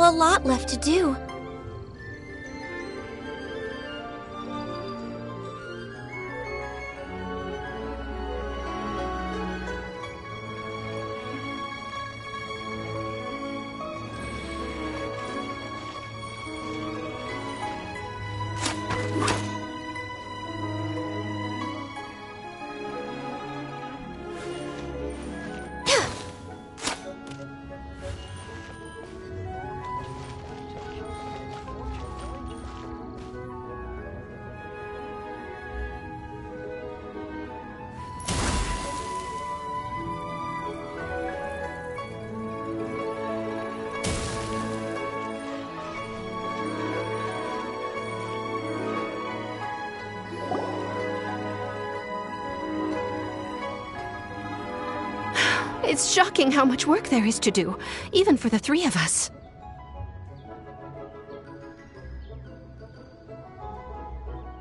still a lot left to do. It's shocking how much work there is to do, even for the three of us.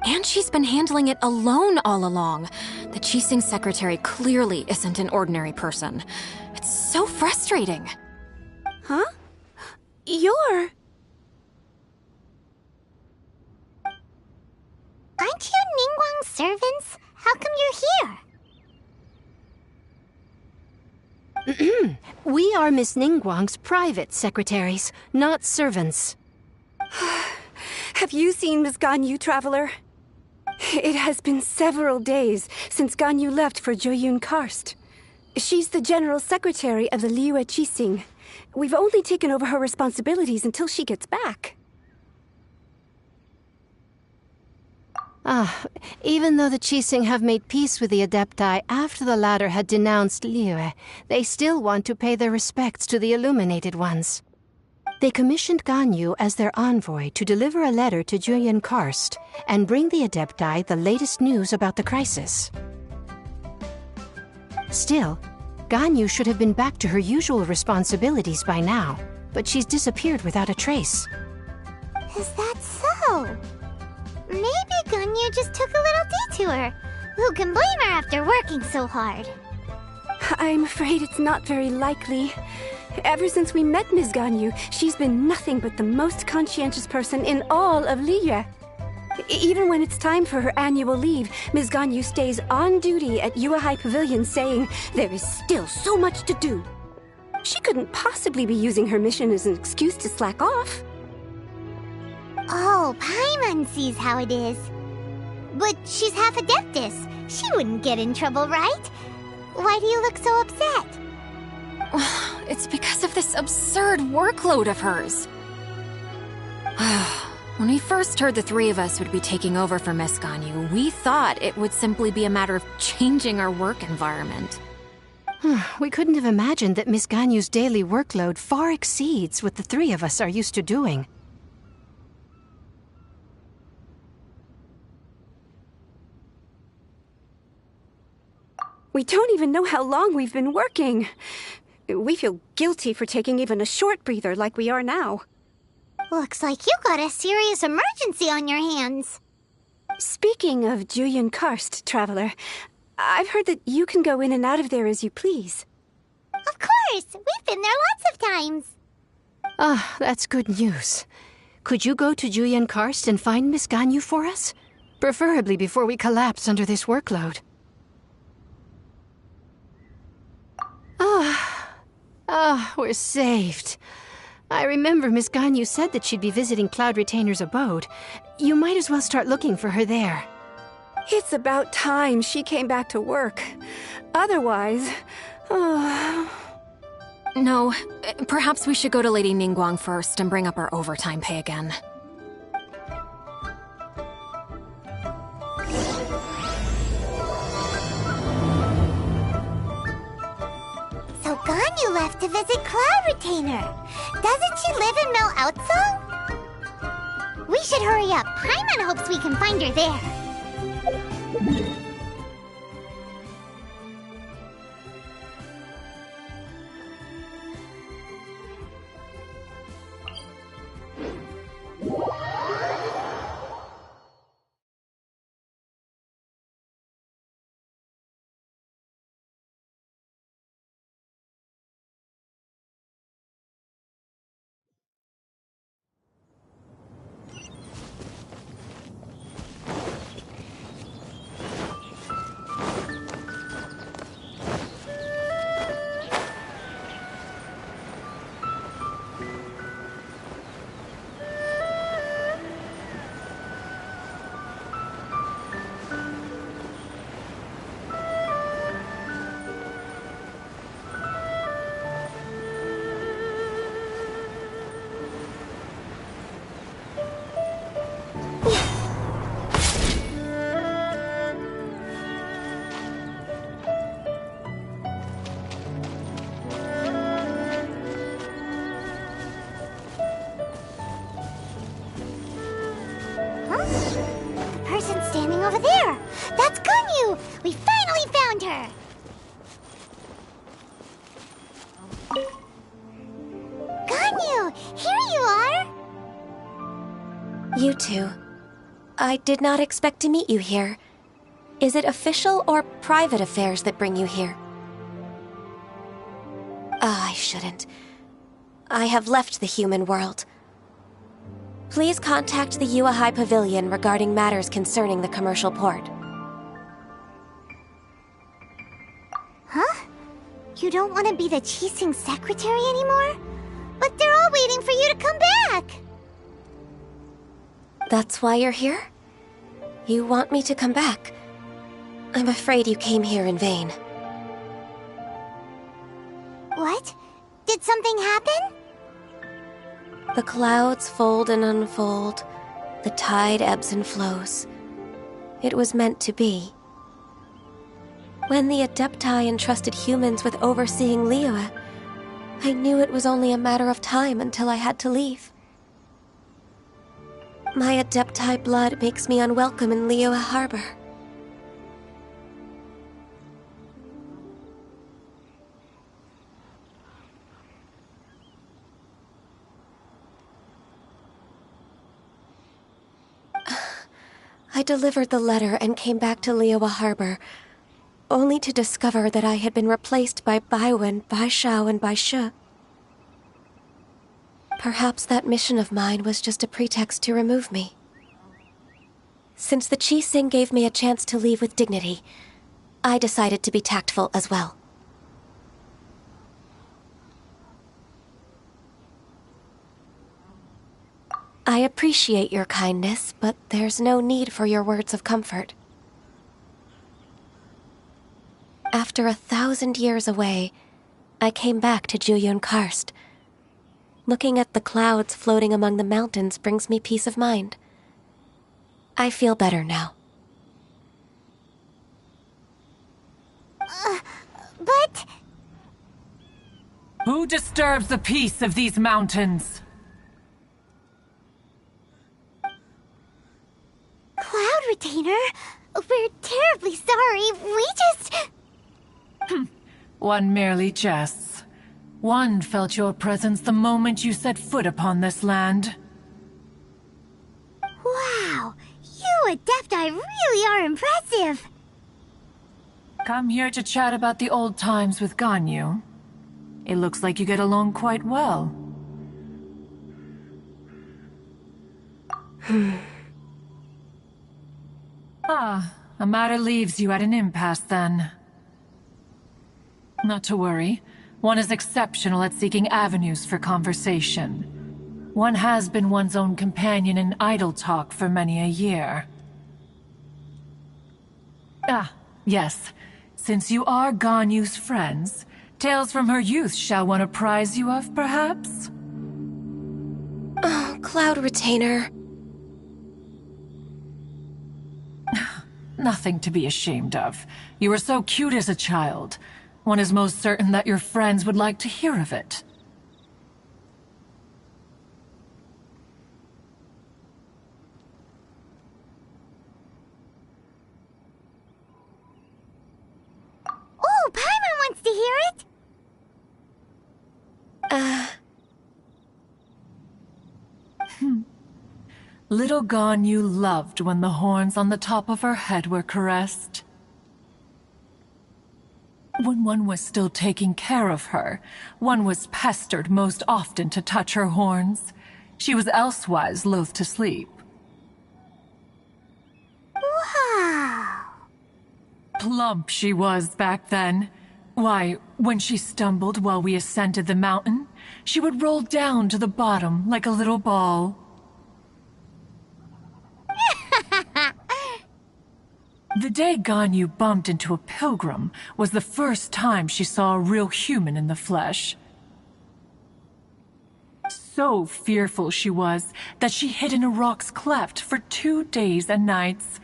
And she's been handling it alone all along. The Qixing secretary clearly isn't an ordinary person. It's so frustrating. Huh? You're... Aren't you Ningguang's servants? How come you're here? We are Miss Ningguang's private secretaries, not servants. Have you seen Miss Ganyu, Traveler? It has been several days since Ganyu left for Joyun Karst. She's the general secretary of the Liyue Qixing. We've only taken over her responsibilities until she gets back. Even though the Qixing have made peace with the Adepti after the latter had denounced Liyue, they still want to pay their respects to the Illuminated Ones. They commissioned Ganyu as their envoy to deliver a letter to Joyun Karst and bring the Adepti the latest news about the crisis. Still, Ganyu should have been back to her usual responsibilities by now, but she's disappeared without a trace. Is that so? Maybe Ganyu just took a little detour. Who can blame her after working so hard? I'm afraid it's not very likely. Ever since we met Ms. Ganyu, she's been nothing but the most conscientious person in all of Liyue. Even when it's time for her annual leave, Ms. Ganyu stays on duty at Yuehai Pavilion saying there is still so much to do. She couldn't possibly be using her mission as an excuse to slack off. Oh, Paimon sees how it is. But she's half Adeptus. She wouldn't get in trouble, right? Why do you look so upset? It's because of this absurd workload of hers. When we first heard the three of us would be taking over for Miss Ganyu, we thought it would simply be a matter of changing our work environment. We couldn't have imagined that Miss Ganyu's daily workload far exceeds what the three of us are used to doing. We don't even know how long we've been working. We feel guilty for taking even a short breather like we are now. Looks like you got a serious emergency on your hands. Speaking of Joyun Karst, Traveler, I've heard that you can go in and out of there as you please. Of course! We've been there lots of times. That's good news. Could you go to Joyun Karst and find Miss Ganyu for us? Preferably before we collapse under this workload. We're saved. I remember Miss Ganyu said that she'd be visiting Cloud Retainer's abode. You might as well start looking for her there. It's about time she came back to work. Otherwise... No, perhaps we should go to Lady Ningguang first and bring up our overtime pay again. So Ganyu left to visit Cloud Retainer. Doesn't she live in Mel Outsong? We should hurry up. Paimon hopes we can find her there. Huh? The person standing over there! That's Ganyu! We finally found her! Ganyu! Here you are! You two. I did not expect to meet you here. Is it official or private affairs that bring you here? Ah, I shouldn't. I have left the human world. Please contact the Yua High Pavilion regarding matters concerning the commercial port. Huh? You don't want to be the Qixing secretary anymore? But they're all waiting for you to come back! That's why you're here? You want me to come back? I'm afraid you came here in vain. What? Did something happen? The clouds fold and unfold. The tide ebbs and flows. It was meant to be. When the Adepti entrusted humans with overseeing Liyue, I knew it was only a matter of time until I had to leave. My Adepti blood makes me unwelcome in Liyue Harbor. I delivered the letter and came back to Liyue Harbor, only to discover that I had been replaced by Baiwen, Baishao, and Baishe. Perhaps that mission of mine was just a pretext to remove me. Since the Qixing gave me a chance to leave with dignity, I decided to be tactful as well. I appreciate your kindness, but there's no need for your words of comfort. After 1,000 years away, I came back to Jueyun Karst. Looking at the clouds floating among the mountains brings me peace of mind. I feel better now. But... Who disturbs the peace of these mountains? Cloud Retainer, we're terribly sorry. We just... One merely jests. One felt your presence the moment you set foot upon this land. Wow, you Adepti really are impressive. Come here to chat about the old times with Ganyu. It looks like you get along quite well. A matter leaves you at an impasse then. Not to worry. One is exceptional at seeking avenues for conversation. One has been one's own companion in idle talk for many a year. Yes. Since you are Ganyu's friends, tales from her youth shall one apprise you of, perhaps? Oh, Cloud Retainer. Nothing to be ashamed of. You were so cute as a child. One is most certain that your friends would like to hear of it. Oh, Paimon wants to hear it! Little Ganyu loved when the horns on the top of her head were caressed. When one was still taking care of her, one was pestered most often to touch her horns. She was elsewise loath to sleep. Wow! Plump she was back then. Why, when she stumbled while we ascended the mountain, she would roll down to the bottom like a little ball. The day Ganyu bumped into a pilgrim was the first time she saw a real human in the flesh. So fearful she was that she hid in a rock's cleft for 2 days and nights.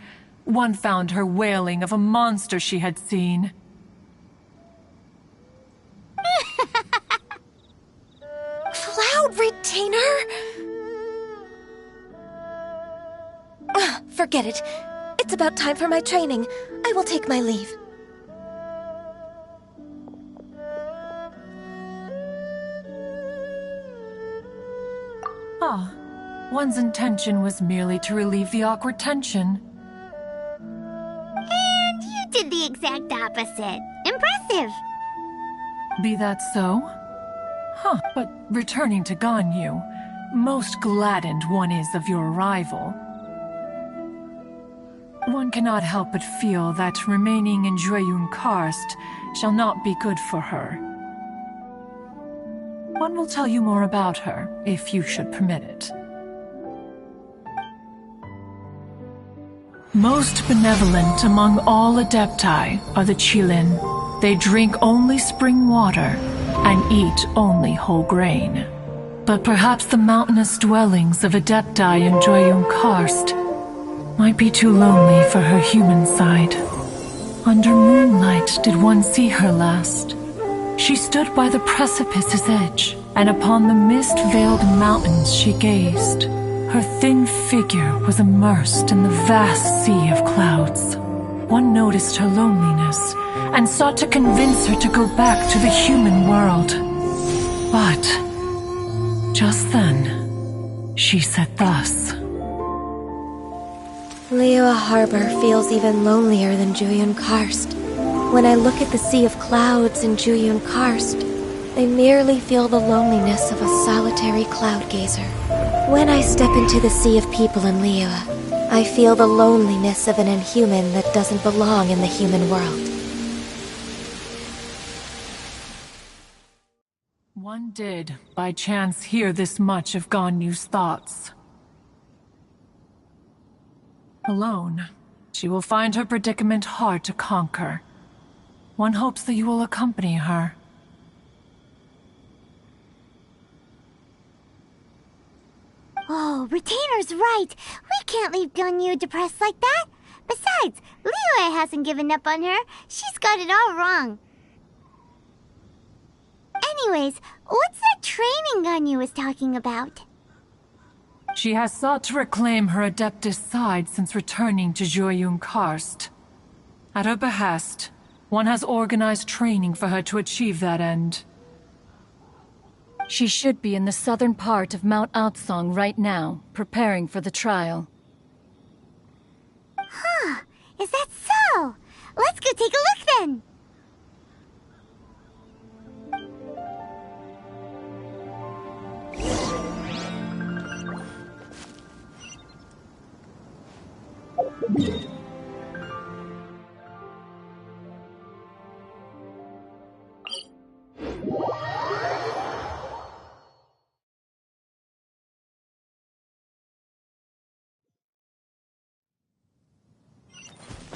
One found her wailing of a monster she had seen. Cloud Retainer? Forget it. It's about time for my training. I will take my leave. Ah, one's intention was merely to relieve the awkward tension. And you did the exact opposite. Impressive. Be that so? Huh, but returning to Ganyu, most gladdened one is of your arrival. One cannot help but feel that remaining in Jueyun Karst shall not be good for her. One will tell you more about her, if you should permit it. Most benevolent among all Adepti are the Qilin. They drink only spring water and eat only whole grain. But perhaps the mountainous dwellings of Adepti in Jueyun Karst might be too lonely for her human side. Under moonlight did one see her last. She stood by the precipice's edge, and upon the mist-veiled mountains she gazed. Her thin figure was immersed in the vast sea of clouds. One noticed her loneliness, and sought to convince her to go back to the human world. But just then, she said thus. Liyue Harbor feels even lonelier than Jueyun Karst. When I look at the sea of clouds in Jueyun Karst, I merely feel the loneliness of a solitary cloud gazer. When I step into the sea of people in Liyue, I feel the loneliness of an inhuman that doesn't belong in the human world. One did, by chance, hear this much of Ganyu's thoughts. Alone, she will find her predicament hard to conquer. One hopes that you will accompany her. Oh, Retainer's right. We can't leave Ganyu depressed like that. Besides, Liyue hasn't given up on her. She's got it all wrong. Anyways, what's that training Ganyu was talking about? She has sought to reclaim her Adeptus side since returning to Jueyun Karst. At her behest, one has organized training for her to achieve that end. She should be in the southern part of Mount Aotsong right now, preparing for the trial. Huh, is that so? Let's go take a look then!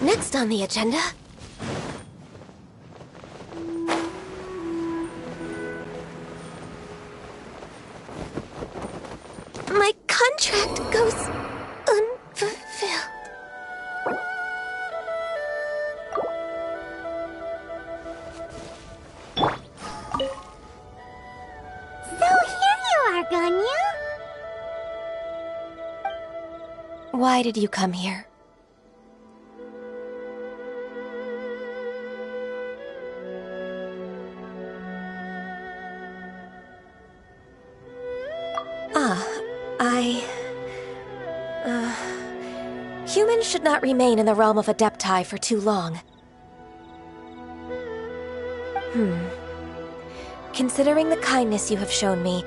Next on the agenda... my contract goes unfulfilled. So here you are, Ganyu. Why did you come here? Humans should not remain in the realm of Adepti for too long. Considering the kindness you have shown me,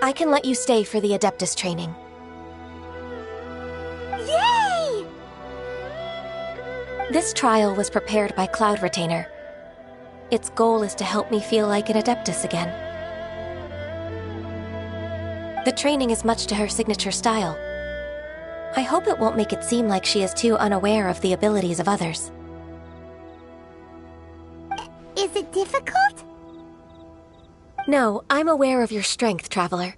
I can let you stay for the Adeptus training. Yay! This trial was prepared by Cloud Retainer. Its goal is to help me feel like an Adeptus again. The training is much to her signature style. I hope it won't make it seem like she is too unaware of the abilities of others. Is it difficult? No, I'm aware of your strength, Traveler.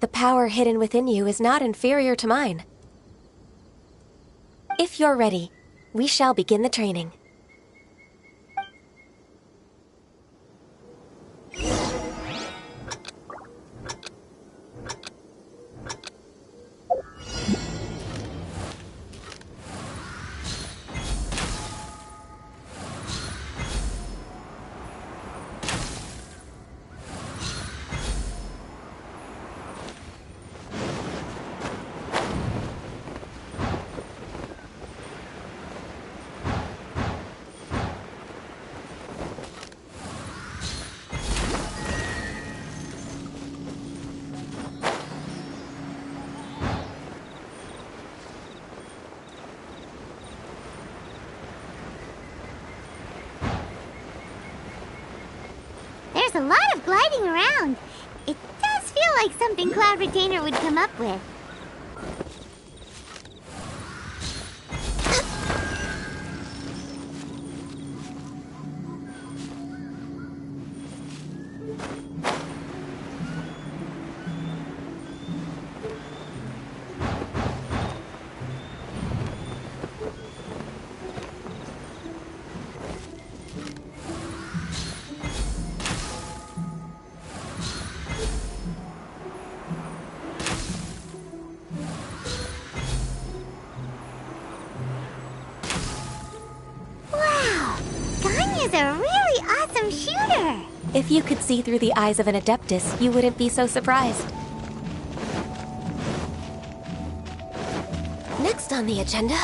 The power hidden within you is not inferior to mine. If you're ready, we shall begin the training. a lot of gliding around. It does feel like something Cloud Retainer would come up with. Is a really awesome shooter! If you could see through the eyes of an Adeptus, you wouldn't be so surprised. Next on the agenda...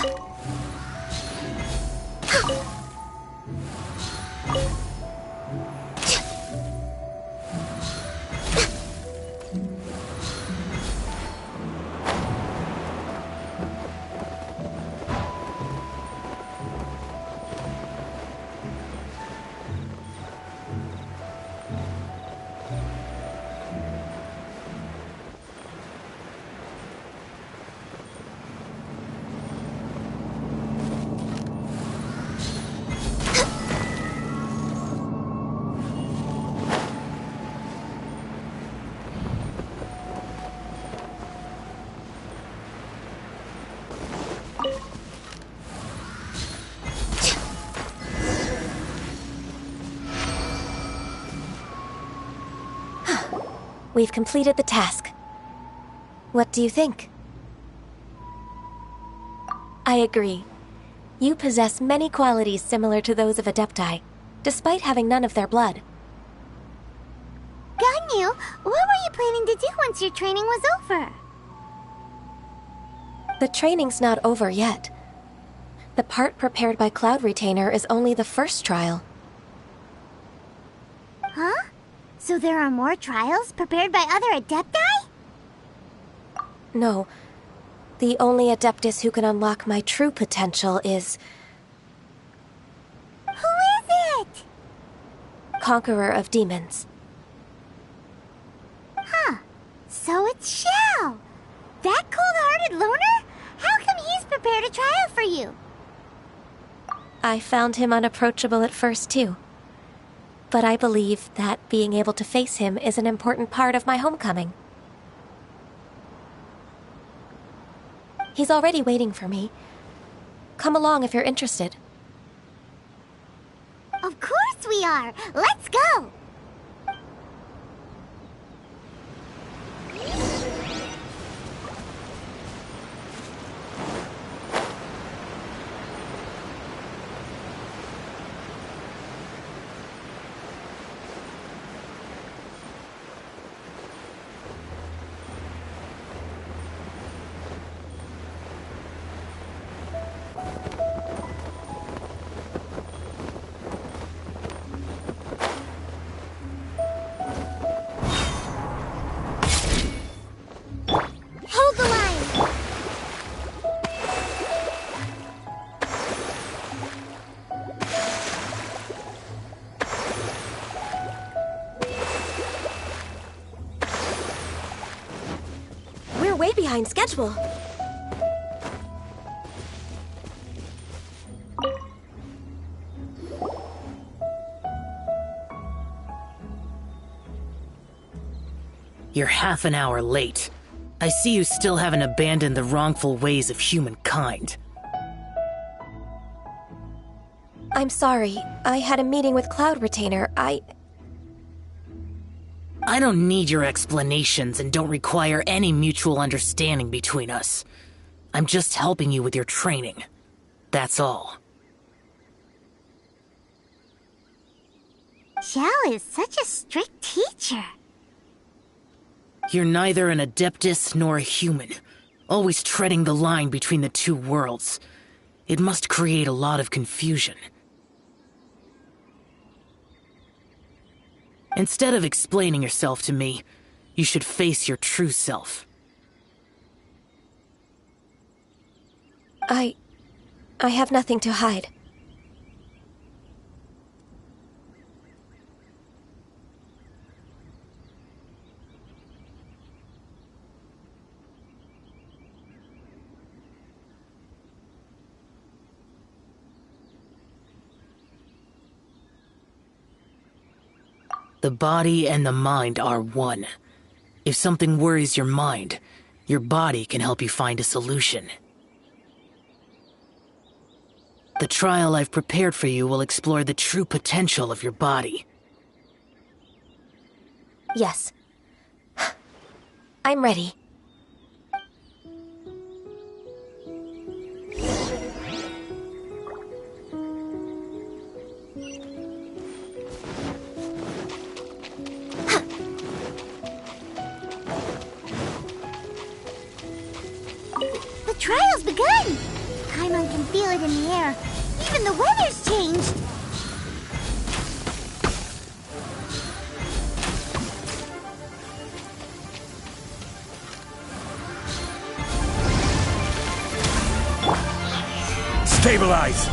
We've completed the task. What do you think? I agree. You possess many qualities similar to those of Adepti, despite having none of their blood. Ganyu, what were you planning to do once your training was over? The training's not over yet. The part prepared by Cloud Retainer is only the first trial. Huh? So there are more trials prepared by other Adepti? No. The only Adeptus who can unlock my true potential is... Who is it? Conqueror of Demons. Huh. So it's Xiao. That cold-hearted loner? How come he's prepared a trial for you? I found him unapproachable at first, too. But I believe that being able to face him is an important part of my homecoming. He's already waiting for me. Come along if you're interested. Of course we are! Let's go! Way behind schedule. You're half an hour late. I see you still haven't abandoned the wrongful ways of humankind. I'm sorry. I had a meeting with Cloud Retainer. I don't need your explanations and don't require any mutual understanding between us. I'm just helping you with your training. That's all. Xiao is such a strict teacher. You're neither an Adeptus nor a human, always treading the line between the two worlds. It must create a lot of confusion. Instead of explaining yourself to me, you should face your true self. I have nothing to hide. The body and the mind are one. If something worries your mind, your body can help you find a solution. The trial I've prepared for you will explore the true potential of your body. Yes. I'm ready. The trial's begun! Paimon can feel it in the air. Even the weather's changed! Stabilize!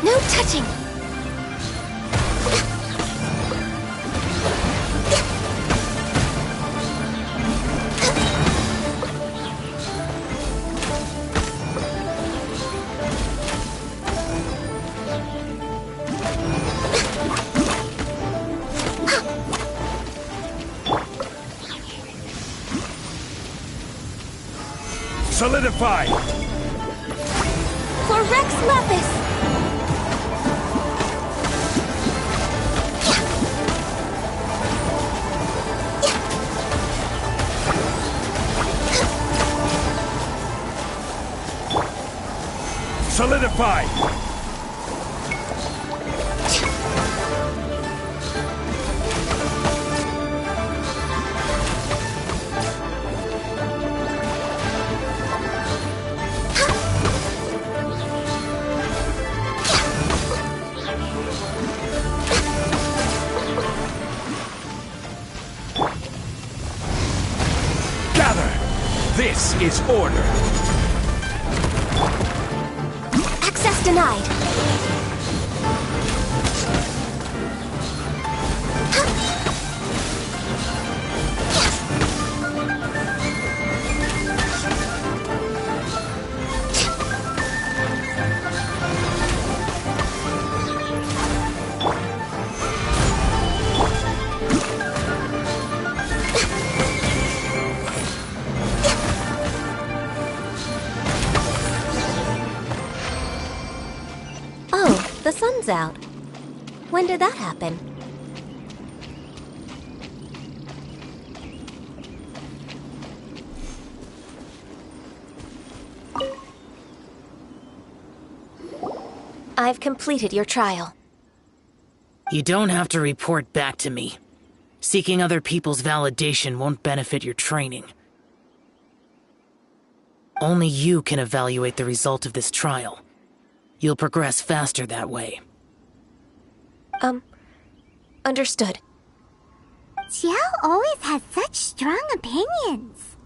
No touching! Solidify! For Rex Lapis! Solidify! Gather! This is order! Access denied. Oh, the sun's out. When did that happen? I've completed your trial. You don't have to report back to me. Seeking other people's validation won't benefit your training. Only you can evaluate the result of this trial. You'll progress faster that way. Understood. Xiao always has such strong opinions.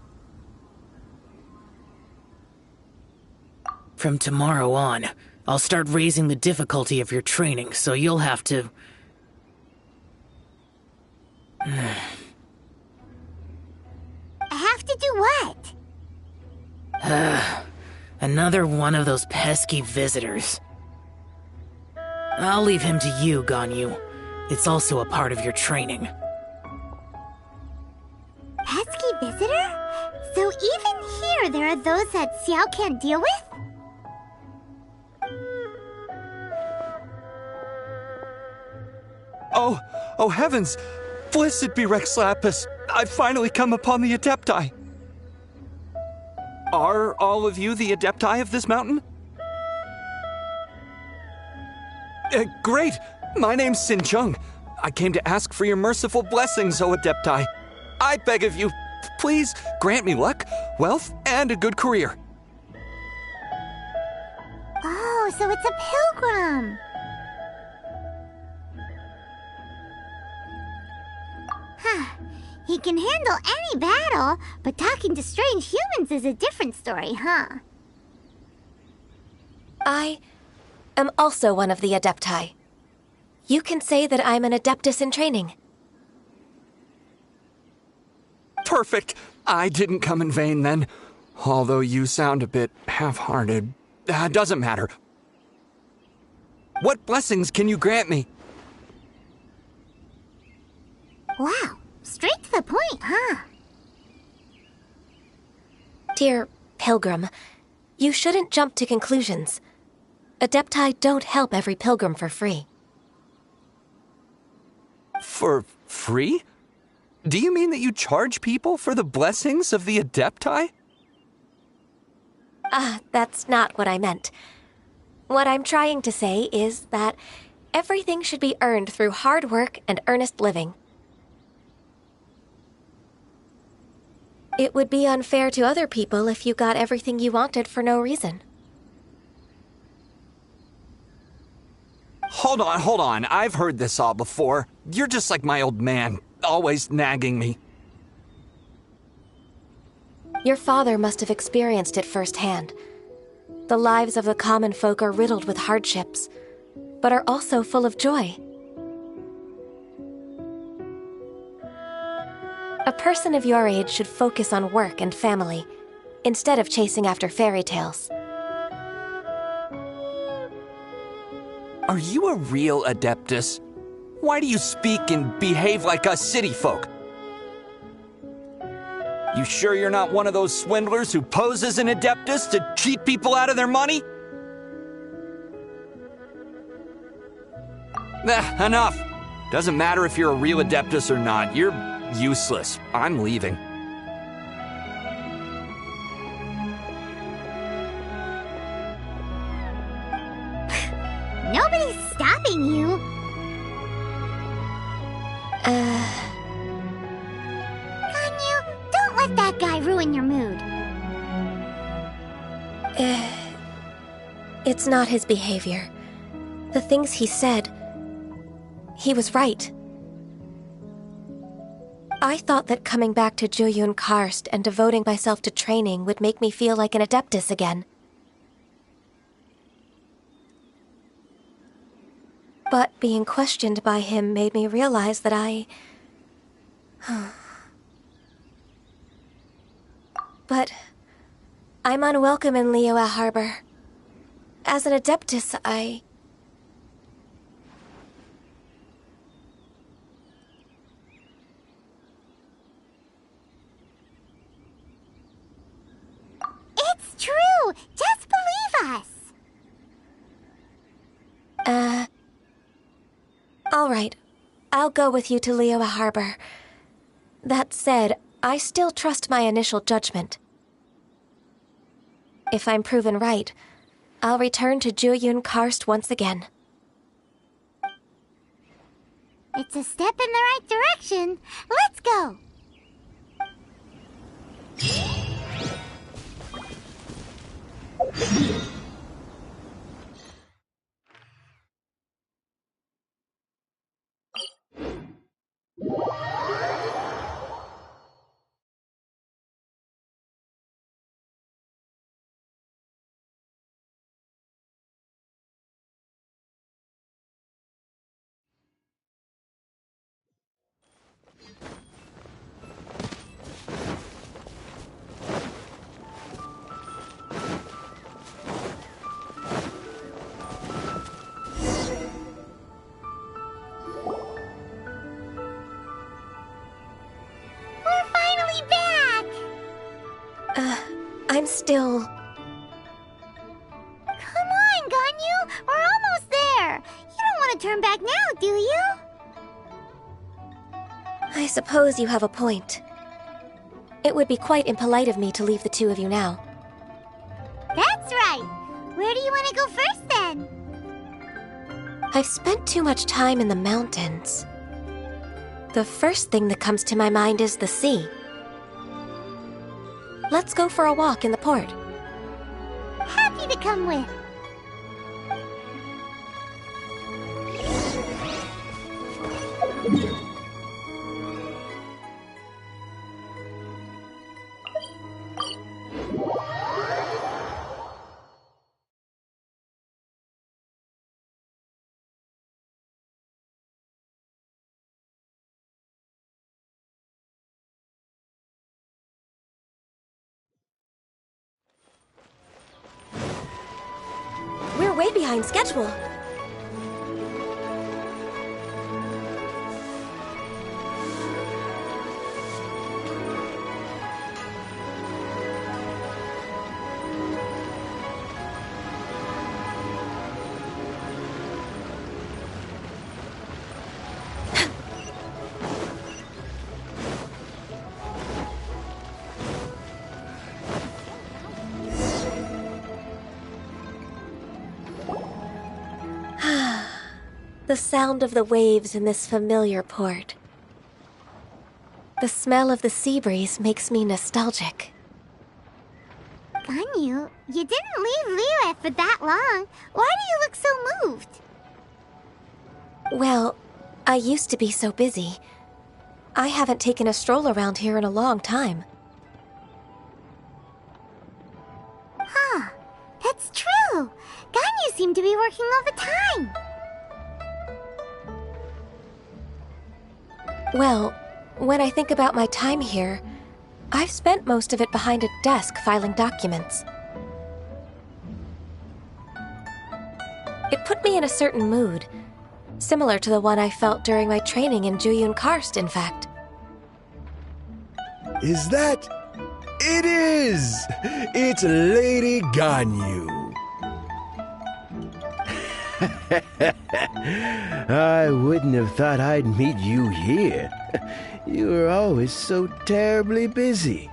From tomorrow on, I'll start raising the difficulty of your training, so you'll have to... I have to do what? Another one of those pesky visitors. I'll leave him to you, Ganyu. It's also a part of your training. Pesky visitor? So even here there are those that Xiao can't deal with? Oh heavens! Blessed be Rex Lapis! I've finally come upon the Adepti! Are all of you the Adepti of this mountain? Great! My name's Sin Chung. I came to ask for your merciful blessings, O Adepti. I beg of you, please grant me luck, wealth, and a good career. Oh, so it's a pilgrim. He can handle any battle, but talking to strange humans is a different story, huh? I am also one of the Adepti. You can say that I'm an Adeptus in training. Perfect. I didn't come in vain then. Although you sound a bit half-hearted. Doesn't matter. What blessings can you grant me? Wow, straight to the point, huh? Dear Pilgrim, you shouldn't jump to conclusions. Adepti don't help every pilgrim for free. For free? Do you mean that you charge people for the blessings of the Adepti? That's not what I meant. What I'm trying to say is that everything should be earned through hard work and earnest living. It would be unfair to other people if you got everything you wanted for no reason. Hold on. I've heard this all before. You're just like my old man, always nagging me. Your father must have experienced it firsthand. The lives of the common folk are riddled with hardships, but are also full of joy. A person of your age should focus on work and family, instead of chasing after fairy tales. Are you a real Adeptus? Why do you speak and behave like us city folk? You sure you're not one of those swindlers who pose as an Adeptus to cheat people out of their money? Enough. Doesn't matter if you're a real Adeptus or not. You're useless. I'm leaving. Nobody's stopping you. Ganyu, don't let that guy ruin your mood. It's not his behavior. The things he said, he was right. I thought that coming back to Jueyun Karst and devoting myself to training would make me feel like an Adeptus again. But being questioned by him made me realize that But I'm unwelcome in Liyue Harbor. As an Adeptus, It's true! Just believe us! All right. I'll go with you to Liyue Harbor. That said, I still trust my initial judgment. If I'm proven right, I'll return to Jueyun Karst once again. It's a step in the right direction. Let's go! I'm still... Come on, Ganyu! We're almost there! You don't want to turn back now, do you? I suppose you have a point. It would be quite impolite of me to leave the two of you now. That's right! Where do you want to go first, then? I've spent too much time in the mountains. The first thing that comes to my mind is the sea. Let's go for a walk in the port. Happy to come with. way behind schedule. The sound of the waves in this familiar port. The smell of the sea breeze makes me nostalgic. Ganyu, you didn't leave Liyue for that long. Why do you look so moved? Well, I used to be so busy. I haven't taken a stroll around here in a long time. Huh, that's true. Ganyu seemed to be working all the time. Well, when I think about my time here, I've spent most of it behind a desk filing documents. It put me in a certain mood, similar to the one I felt during my training in Juyun Karst, in fact. Is that... It is! It's Lady Ganyu. I wouldn't have thought I'd meet you here. You were always so terribly busy.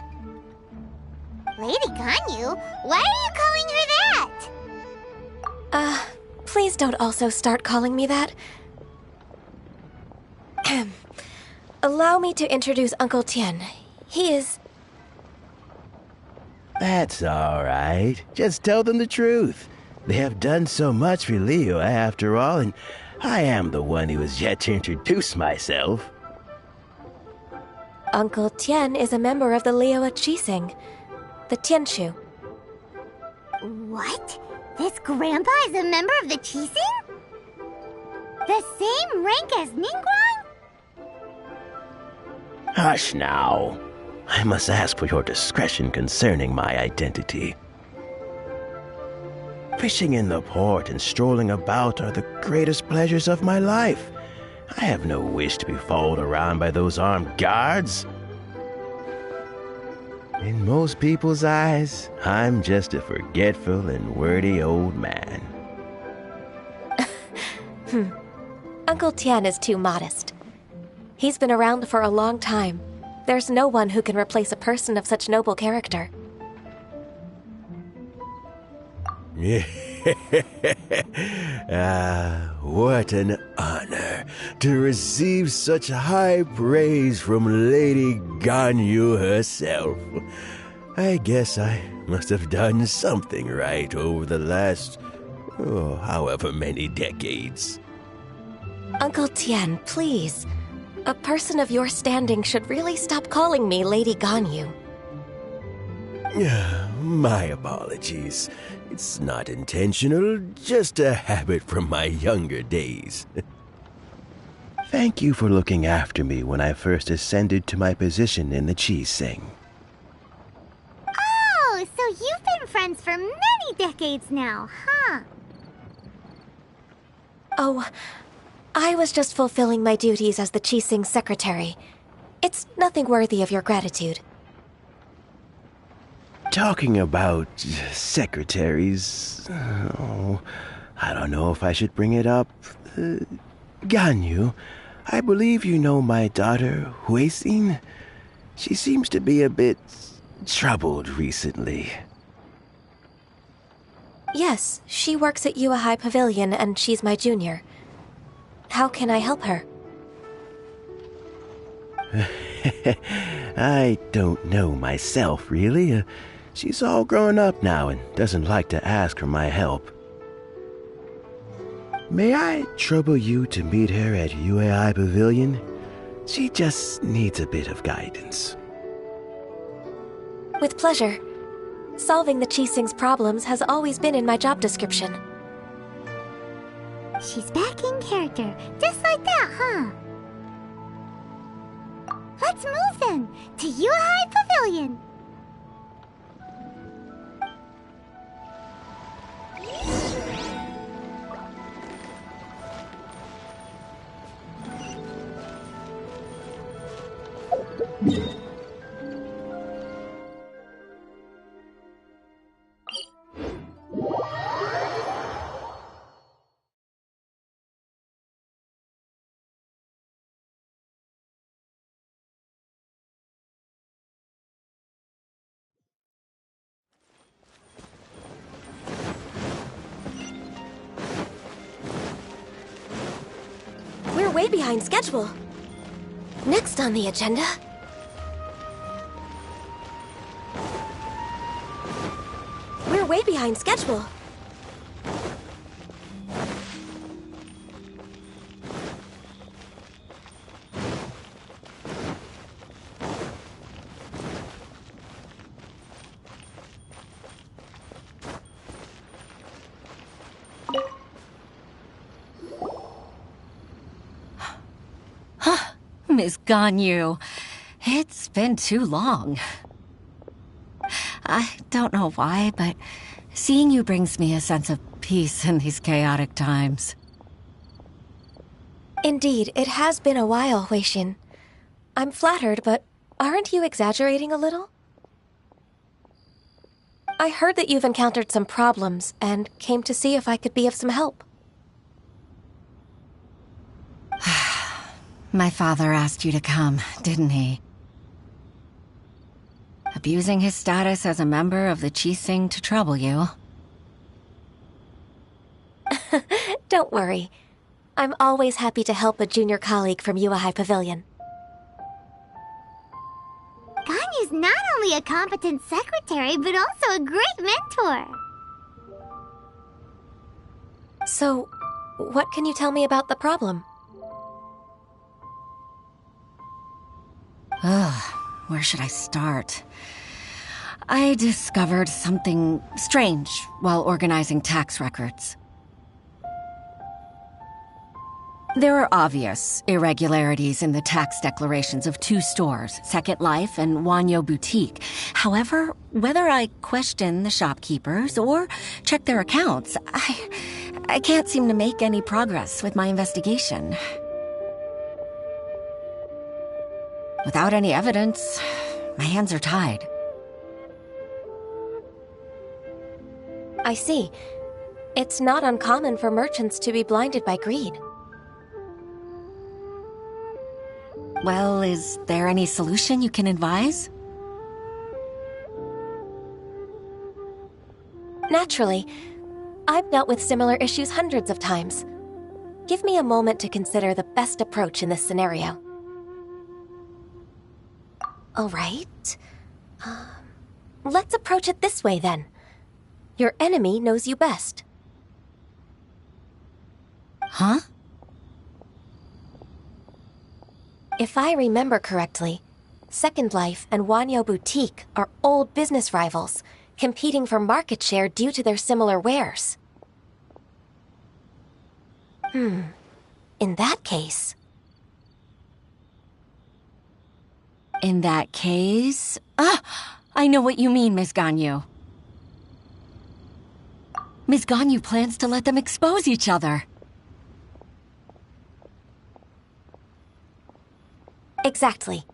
Lady Ganyu? Why are you calling her that? Please don't also start calling me that. Allow me to introduce Uncle Tien. He is... That's all right. Just tell them the truth. They have done so much for Liyue after all, and I am the one who has yet to introduce myself. Uncle Tien is a member of the Liyue Qixing, the Tianshu. What? This grandpa is a member of the Qixing? The same rank as Ningguang? Hush now. I must ask for your discretion concerning my identity. Fishing in the port and strolling about are the greatest pleasures of my life. I have no wish to be followed around by those armed guards. In most people's eyes, I'm just a forgetful and wordy old man. Uncle Tien is too modest. He's been around for a long time. There's no one who can replace a person of such noble character. What an honor to receive such high praise from Lady Ganyu herself. I guess I must have done something right over the last, however many decades. Uncle Tien, please. A person of your standing should really stop calling me Lady Ganyu. My apologies. It's not intentional, just a habit from my younger days. Thank you for looking after me when I first ascended to my position in the Qixing. Oh, so you've been friends for many decades now, huh? Oh, I was just fulfilling my duties as the Qixing secretary. It's nothing worthy of your gratitude. Talking about secretaries... I don't know if I should bring it up. Ganyu, I believe you know my daughter, Huixin. She seems to be a bit troubled recently. Yes, she works at Yue High Pavilion and she's my junior. How can I help her? I don't know myself, really. She's all grown up now and doesn't like to ask for my help. May I trouble you to meet her at Yue High Pavilion? She just needs a bit of guidance. With pleasure. Solving the Qixing's problems has always been in my job description. She's back in character, just like that, huh? Let's move then, to Yue High Pavilion. We're way behind schedule. Next on the agenda... We're way behind schedule. Miss Ganyu, it's been too long. I don't know why, but seeing you brings me a sense of peace in these chaotic times. Indeed, it has been a while, Weishin. I'm flattered, but aren't you exaggerating a little? I heard that you've encountered some problems and came to see if I could be of some help. My father asked you to come, didn't he? Abusing his status as a member of the Qixing to trouble you. Don't worry. I'm always happy to help a junior colleague from Yuehai Pavilion. Ganyu's not only a competent secretary, but also a great mentor. So, what can you tell me about the problem? Where should I start? I discovered something strange while organizing tax records. There are obvious irregularities in the tax declarations of two stores, Second Life and Wanyo Boutique. However, whether I question the shopkeepers or check their accounts, I can't seem to make any progress with my investigation. Without any evidence, my hands are tied. I see. It's not uncommon for merchants to be blinded by greed. Well, is there any solution you can advise? Naturally. I've dealt with similar issues hundreds of times. Give me a moment to consider the best approach in this scenario. All right. Let's approach it this way, then. Your enemy knows you best. Huh? If I remember correctly, Second Life and Wanyo Boutique are old business rivals, competing for market share due to their similar wares. In that case... In that case... I know what you mean, Ms. Ganyu. Ms. Ganyu plans to let them expose each other. Exactly.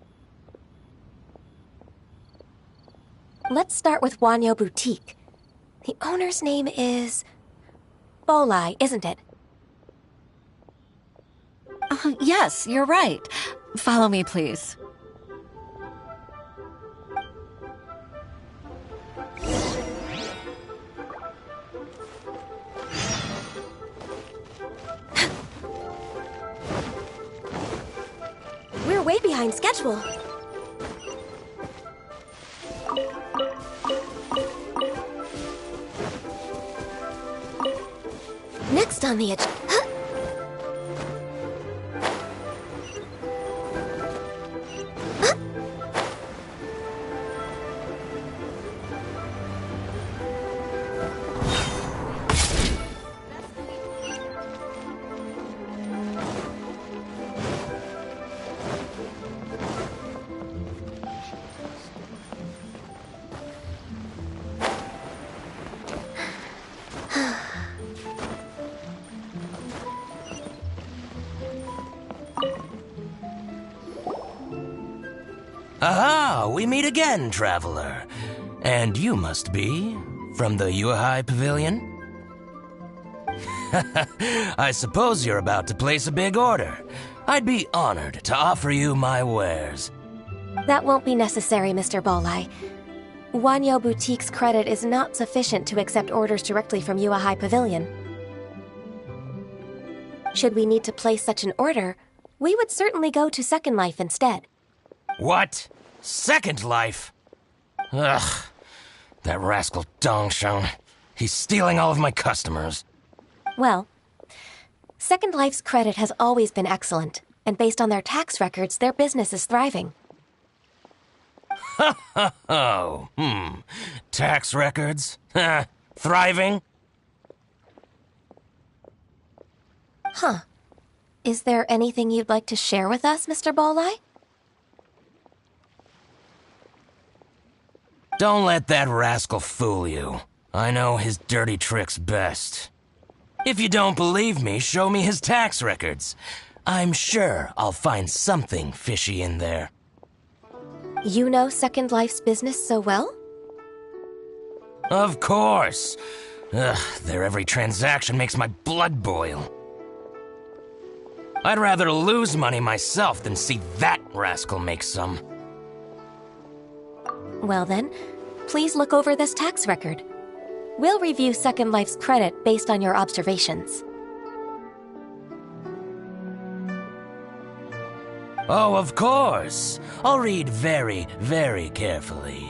Let's start with Wanyo Boutique. The owner's name is... Bolai, isn't it? Yes, you're right. Follow me, please. We're way behind schedule. Next on the agenda... Aha, we meet again, traveler. And you must be from the Yuhai Pavilion? I suppose you're about to place a big order. I'd be honored to offer you my wares. That won't be necessary, Mr. Bolai. Wanyo Boutique's credit is not sufficient to accept orders directly from Yuhai Pavilion. Should we need to place such an order, we would certainly go to Second Life instead. What? Second Life? Ugh. That rascal Dongsheng. He's stealing all of my customers. Well, Second Life's credit has always been excellent, and based on their tax records, their business is thriving. Tax records? Thriving? Huh. Is there anything you'd like to share with us, Mr. Bolai? Don't let that rascal fool you. I know his dirty tricks best. If you don't believe me, show me his tax records. I'm sure I'll find something fishy in there. You know Second Life's business so well? Of course. Ugh, their every transaction makes my blood boil. I'd rather lose money myself than see that rascal make some. Well then, please look over this tax record. We'll review Second Life's credit based on your observations. Oh, of course. I'll read very, very carefully.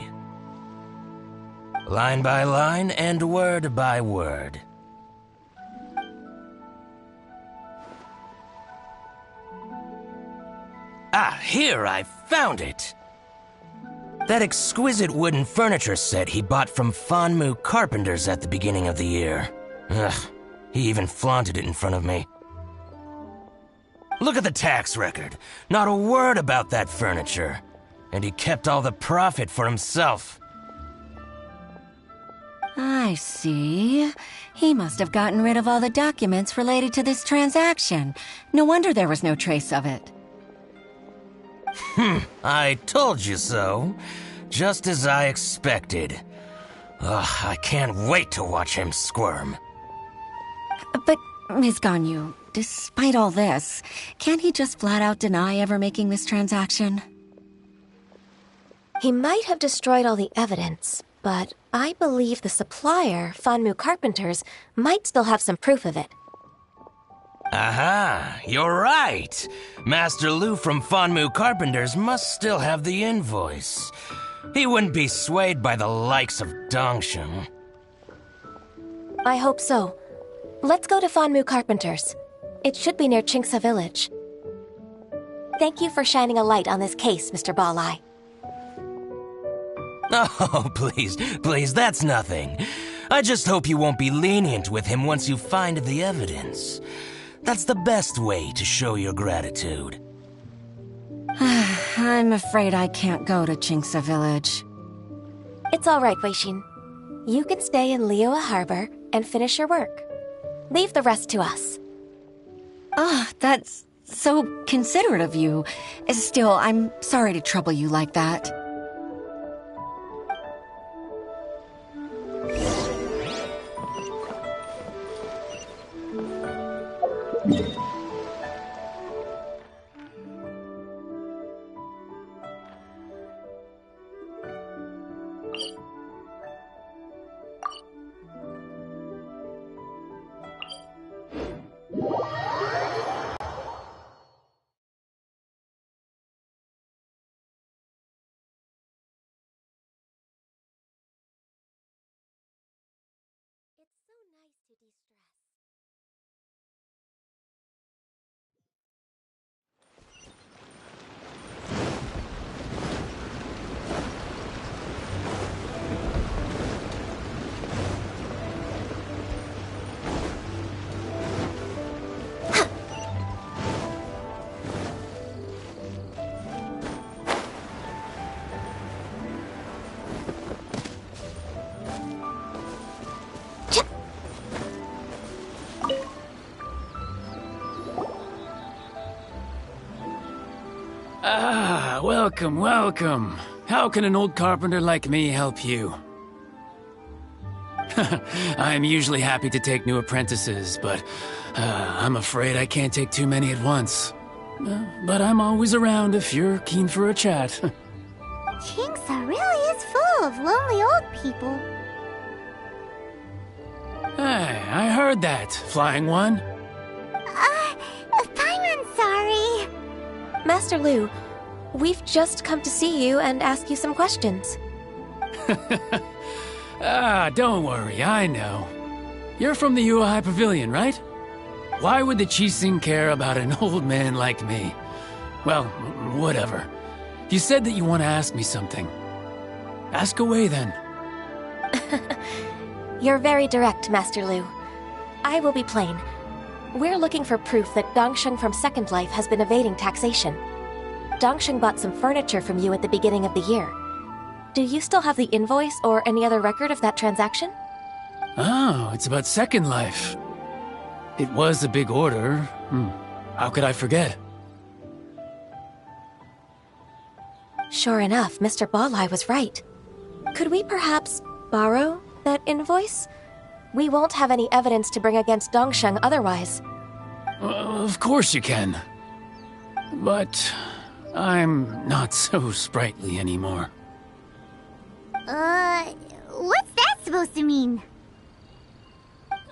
Line by line and word by word. Ah, here, I found it! That exquisite wooden furniture set he bought from Fanmu Carpenters at the beginning of the year. Ugh, he even flaunted it in front of me. Look at the tax record. Not a word about that furniture. And he kept all the profit for himself. I see. He must have gotten rid of all the documents related to this transaction. No wonder there was no trace of it. I told you so. Just as I expected. Ugh, I can't wait to watch him squirm. But, Ms. Ganyu, despite all this, can't he just flat out deny ever making this transaction? He might have destroyed all the evidence, but I believe the supplier, Fanmu Carpenters, might still have some proof of it. Aha, you're right. Master Lu from Fanmu Carpenters must still have the invoice. He wouldn't be swayed by the likes of Dongsheng. I hope so. Let's go to Fanmu Carpenters. It should be near Chingsa Village. Thank you for shining a light on this case, Mr. Balai. Oh, please, that's nothing. I just hope you won't be lenient with him once you find the evidence. That's the best way to show your gratitude. I'm afraid I can't go to Chingsa Village. It's all right, Weishin. You can stay in Liyue Harbor and finish your work. Leave the rest to us. That's so considerate of you. Still, I'm sorry to trouble you like that. Ah, welcome, welcome. How can an old carpenter like me help you? I'm usually happy to take new apprentices, but I'm afraid I can't take too many at once. But I'm always around if you're keen for a chat. Chingsa really is full of lonely old people. Hey, I heard that, Flying One. Paimon's sorry. Master Lu, we've just come to see you and ask you some questions. Don't worry, I know. You're from the Yuehai Pavilion, right? Why would the Qixing care about an old man like me? Well, whatever. You said that you want to ask me something. Ask away, then. You're very direct, Master Lu. I will be plain. We're looking for proof that Dongsheng from Second Life has been evading taxation. Dongsheng bought some furniture from you at the beginning of the year. Do you still have the invoice or any other record of that transaction? Oh, it's about Second Life. It was a big order. How could I forget? Sure enough, Mr. Balai was right. Could we perhaps borrow that invoice? We won't have any evidence to bring against Dongsheng otherwise. Of course you can. But I'm not so sprightly anymore. What's that supposed to mean?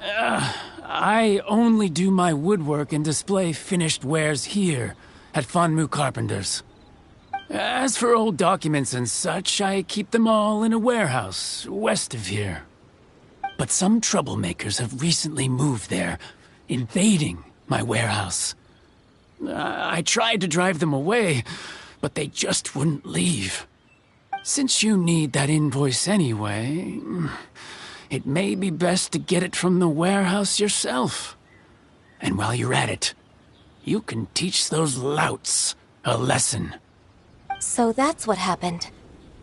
I only do my woodwork and display finished wares here at Fanmu Carpenters. As for old documents and such, I keep them all in a warehouse west of here. But some troublemakers have recently moved there, invading my warehouse. I tried to drive them away, but they just wouldn't leave. Since you need that invoice anyway, it may be best to get it from the warehouse yourself. And while you're at it, you can teach those louts a lesson. So that's what happened.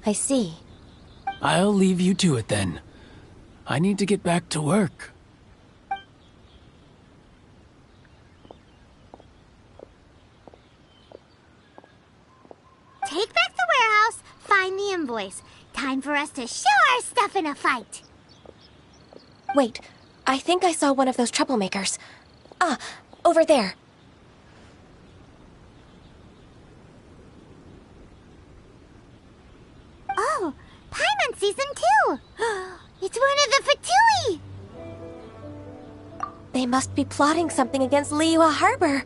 I see. I'll leave you to it then. I need to get back to work. Take back the warehouse, find the invoice. Time for us to show our stuff in a fight. Wait, I think I saw one of those troublemakers. Ah, over there. Oh, Paimon sees him too! It's one of the Fatui! They must be plotting something against Liyue Harbor.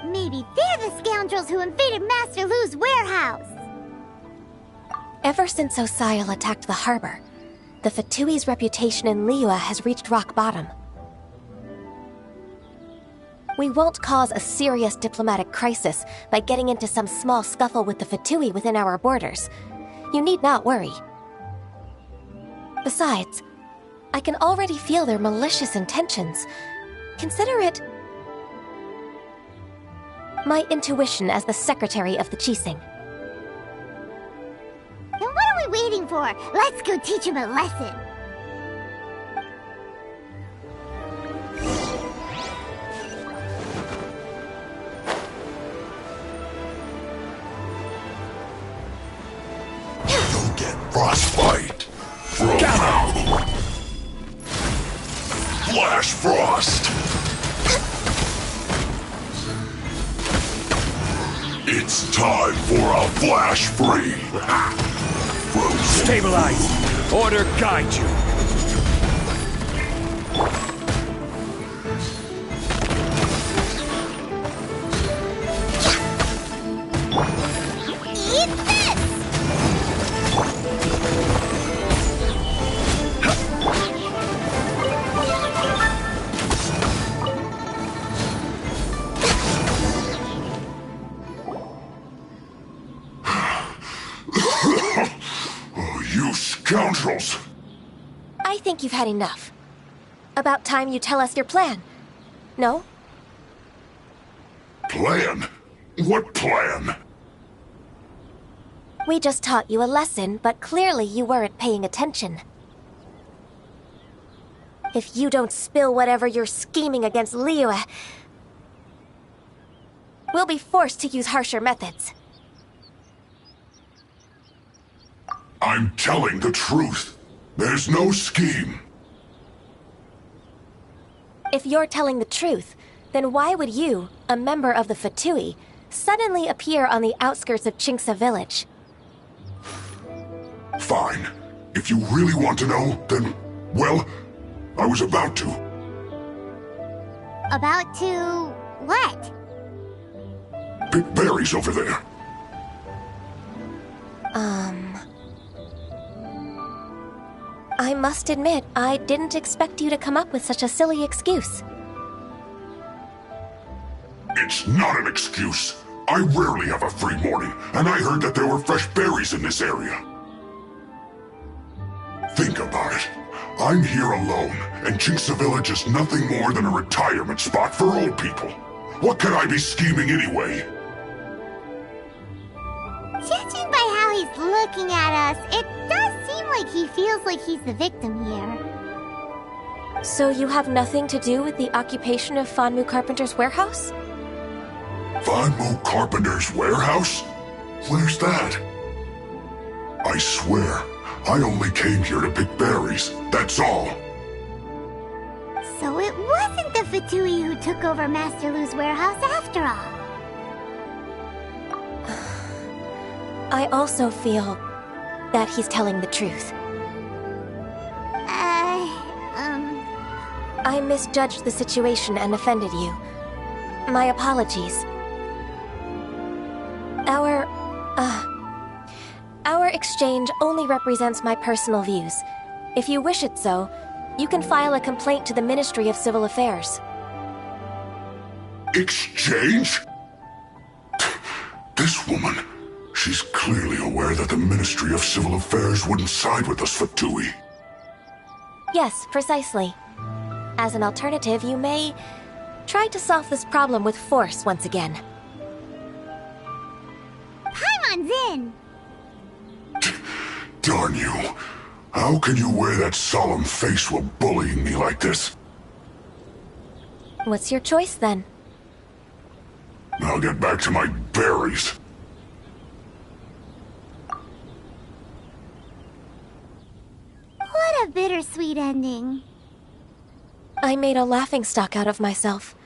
Maybe they're the scoundrels who invaded Master Lu's warehouse. Ever since Osial attacked the harbor, the Fatui's reputation in Liyue has reached rock bottom. We won't cause a serious diplomatic crisis by getting into some small scuffle with the Fatui within our borders. You need not worry. Besides, I can already feel their malicious intentions. Consider it my intuition as the secretary of the Qixing. Then what are we waiting for? Let's go teach him a lesson. You'll get frostbite. Flash frost. It's time for a flash free. Stabilize. Order guide you. Eat this! You scoundrels! I think you've had enough. About time you tell us your plan. No? Plan? What plan? We just taught you a lesson, but clearly you weren't paying attention. If you don't spill whatever you're scheming against Liyue... we'll be forced to use harsher methods. I'm telling the truth. There's no scheme. If you're telling the truth, then why would you, a member of the Fatui, suddenly appear on the outskirts of Chinksa village? Fine. If you really want to know, then, well, I was about to. About to... what? Pick berries over there. I must admit, I didn't expect you to come up with such a silly excuse. It's not an excuse. I rarely have a free morning, and I heard that there were fresh berries in this area. Think about it. I'm here alone, and Chinksa Village is nothing more than a retirement spot for old people. What could I be scheming anyway? Judging by how he's looking at us, it does seem like he feels like he's the victim here. So you have nothing to do with the occupation of Fanmu Carpenter's warehouse? Fanmu Carpenter's warehouse? Where's that? I swear, I only came here to pick berries, that's all. So it wasn't the Fatui who took over Master Lu's warehouse after all. I also feel that he's telling the truth. I misjudged the situation and offended you. My apologies. Our exchange only represents my personal views. If you wish it so, you can file a complaint to the Ministry of Civil Affairs. Exchange? This woman, she's clearly aware that the Ministry of Civil Affairs wouldn't side with us Fatui. Yes, precisely. As an alternative, you may try to solve this problem with force once again. Paimon's in! Darn you. How can you wear that solemn face while bullying me like this? What's your choice, then? I'll get back to my berries. What a bittersweet ending. I made a laughingstock out of myself.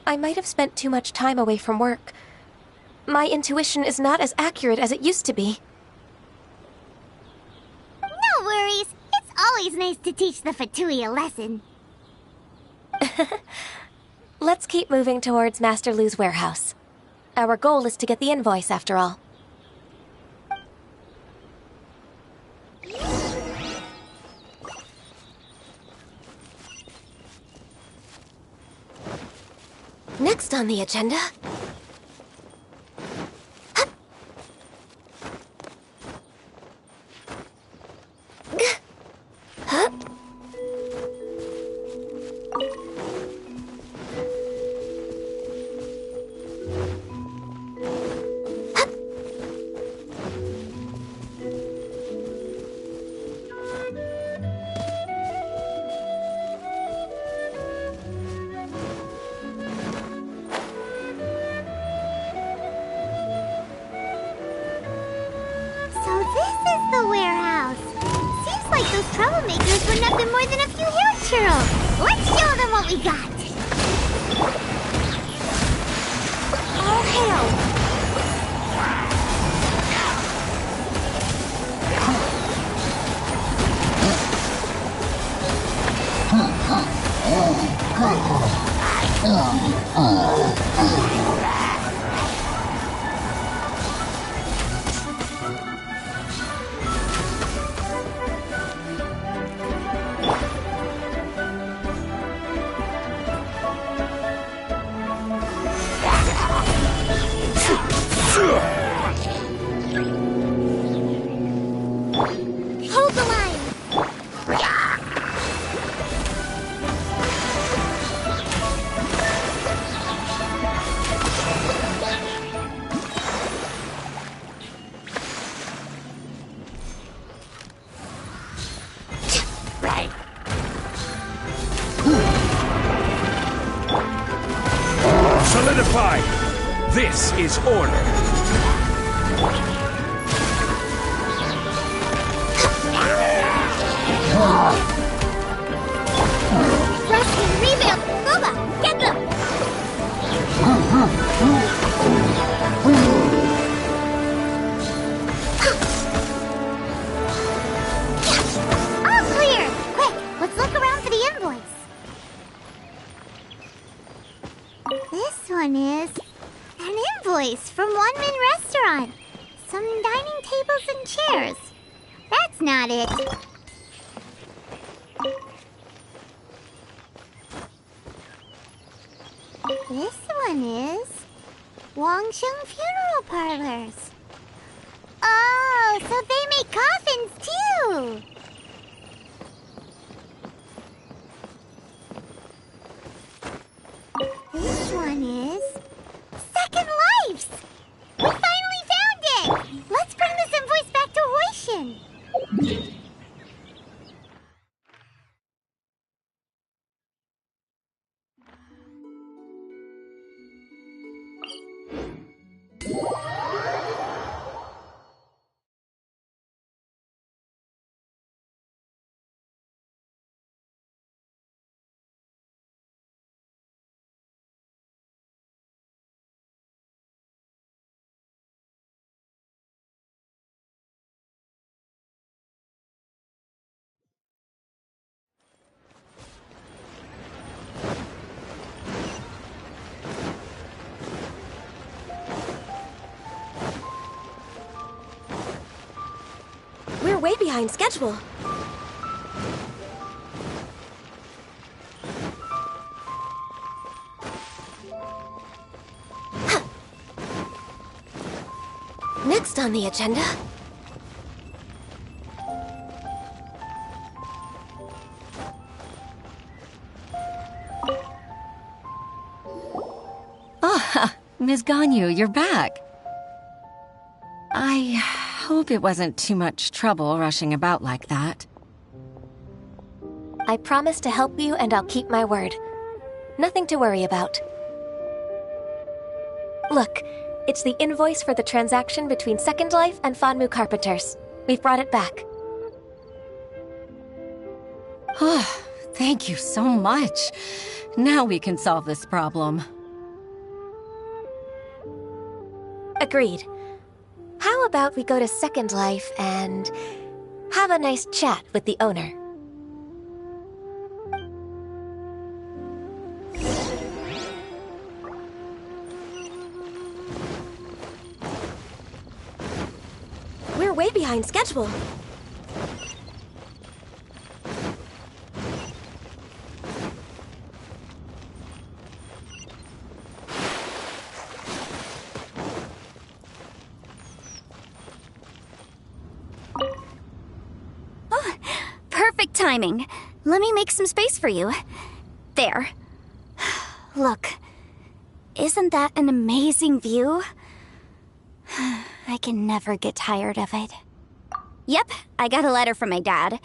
I might have spent too much time away from work. My intuition is not as accurate as it used to be. No worries. It's always nice to teach the Fatui a lesson. Let's keep moving towards Master Lu's warehouse. Our goal is to get the invoice, after all. Next on the agenda... troublemakers were nothing more than a few hair churros. Let's show them what we got. All hail. Hold the line. Right. Solidify! This is order. Rusty, Reveal, Boba, get them! All clear! Quick, let's look around for the invoice. This one is an invoice from One Min Restaurant. Some dining tables and chairs. That's not it. This one is Wangsheng Funeral Parlors. Oh, so they make coffins too. This one is Second Lives. We finally found it. Let's bring this invoice back to Hoishin. We're way behind schedule. Next on the agenda... Ah, Ms. Ganyu, you're back. I hope it wasn't too much trouble rushing about like that. I promise to help you and I'll keep my word. Nothing to worry about. Look, it's the invoice for the transaction between Second Life and Fanmu Carpenters. We've brought it back. Oh, thank you so much. Now we can solve this problem. Agreed. How about we go to Second Life and have a nice chat with the owner? We're way behind schedule. Perfect timing. Let me make some space for you. There. Look. Isn't that an amazing view? I can never get tired of it. Yep, I got a letter from my dad.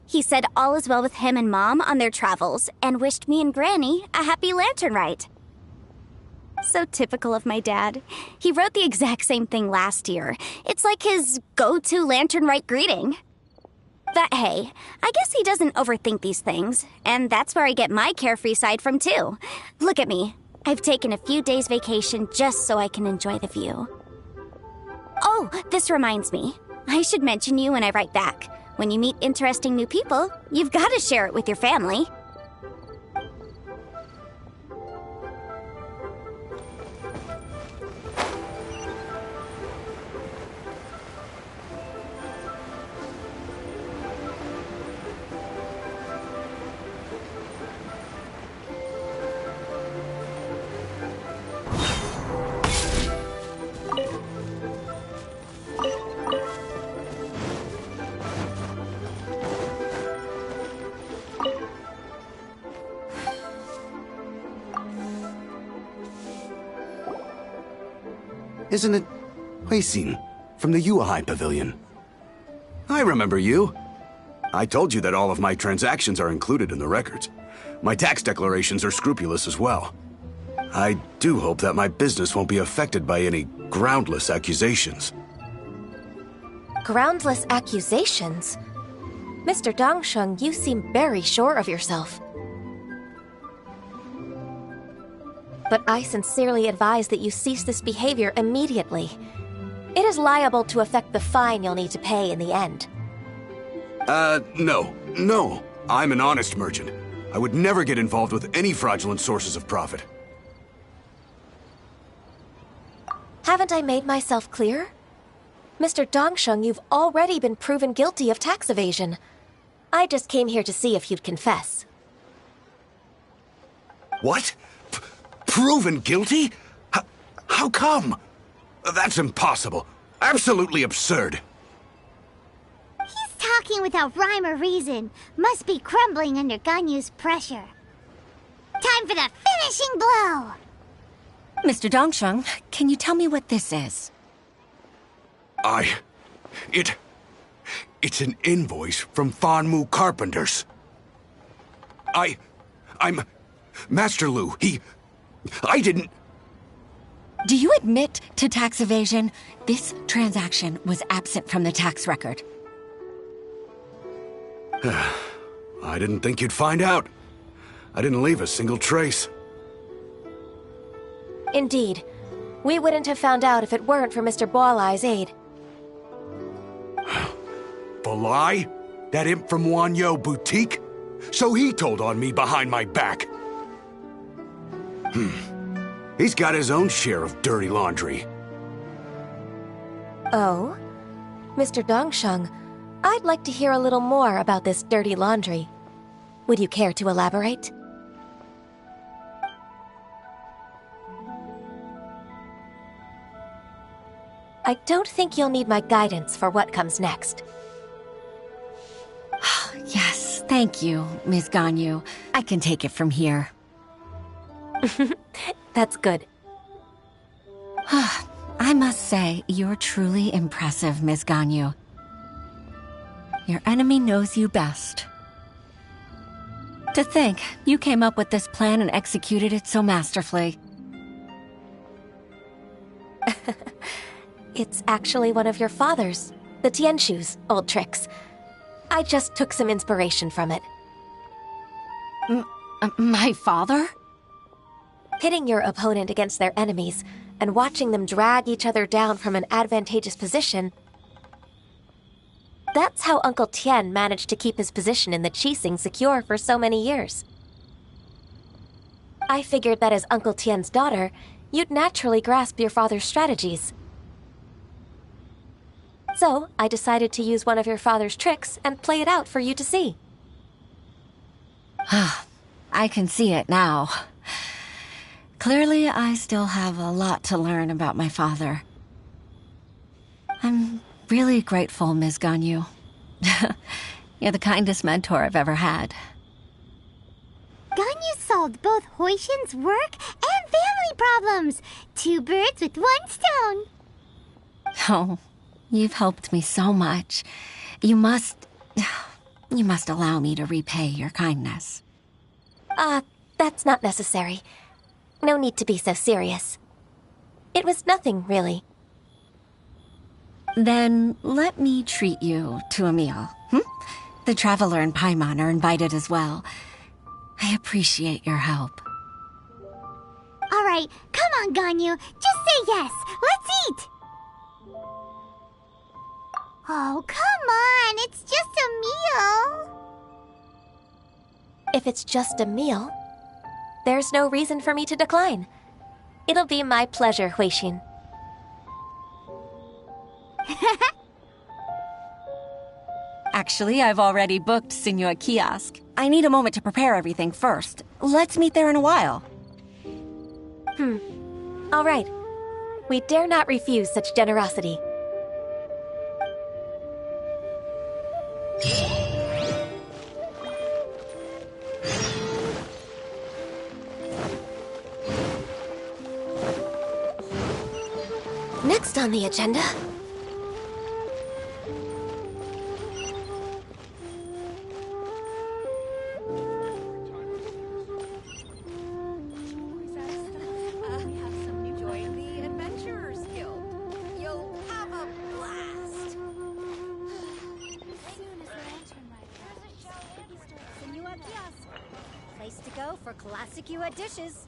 He said all is well with him and Mom on their travels and wished me and Granny a happy lantern rite. So typical of my dad. He wrote the exact same thing last year. It's like his go-to lantern rite greeting. But hey, I guess he doesn't overthink these things, and that's where I get my carefree side from too. Look at me. I've taken a few days vacation just so I can enjoy the view. Oh, this reminds me. I should mention you when I write back. When you meet interesting new people, you've got to share it with your family. Isn't it Huixin from the Yuehai Pavilion? I remember you. I told you that all of my transactions are included in the records. My tax declarations are scrupulous as well. I do hope that my business won't be affected by any groundless accusations. Groundless accusations? Mr. Dongsheng, you seem very sure of yourself. But I sincerely advise that you cease this behavior immediately. It is liable to affect the fine you'll need to pay in the end. No. I'm an honest merchant. I would never get involved with any fraudulent sources of profit. Haven't I made myself clear? Mr. Dongsheng, you've already been proven guilty of tax evasion. I just came here to see if you'd confess. What? Proven guilty? How come? That's impossible. Absolutely absurd. He's talking without rhyme or reason. Must be crumbling under Ganyu's pressure. Time for the finishing blow! Mr. Dongsheng, can you tell me what this is? It's an invoice from Fanmu Carpenters. I'm Master Lu. I didn't... Do you admit to tax evasion? This transaction was absent from the tax record. I didn't think you'd find out. I didn't leave a single trace. Indeed. We wouldn't have found out if it weren't for Mr. Boalai's aid. Balai? That imp from Wanyo Boutique? So he told on me behind my back. He's got his own share of dirty laundry. Oh? Mr. Dongsheng, I'd like to hear a little more about this dirty laundry. Would you care to elaborate? I don't think you'll need my guidance for what comes next. Yes, thank you, Ms. Ganyu. I can take it from here. That's good. I must say, you're truly impressive, Ms. Ganyu. Your enemy knows you best. To think, you came up with this plan and executed it so masterfully. It's actually one of your father's, the Tianshu's, old tricks. I just took some inspiration from it. My father? Pitting your opponent against their enemies and watching them drag each other down from an advantageous position. That's how Uncle Tian managed to keep his position in the Qixing secure for so many years. I figured that as Uncle Tian's daughter, you'd naturally grasp your father's strategies. So, I decided to use one of your father's tricks and play it out for you to see. I can see it now. Clearly, I still have a lot to learn about my father. I'm really grateful, Ms. Ganyu. You're the kindest mentor I've ever had. Ganyu solved both Huixin's work and family problems. 2 birds with 1 stone. Oh, you've helped me so much. You must allow me to repay your kindness. That's not necessary. No need to be so serious. It was nothing, really. Then let me treat you to a meal. The Traveler and Paimon are invited as well. I appreciate your help. All right, come on, Ganyu. Just say yes. Let's eat. Oh, come on. It's just a meal. If it's just a meal, there's no reason for me to decline. It'll be my pleasure, Huixin. Actually, I've already booked Senor Kiosk. I need a moment to prepare everything first. Let's meet there in a while. All right. We dare not refuse such generosity. Next on the agenda... for classic Yue dishes.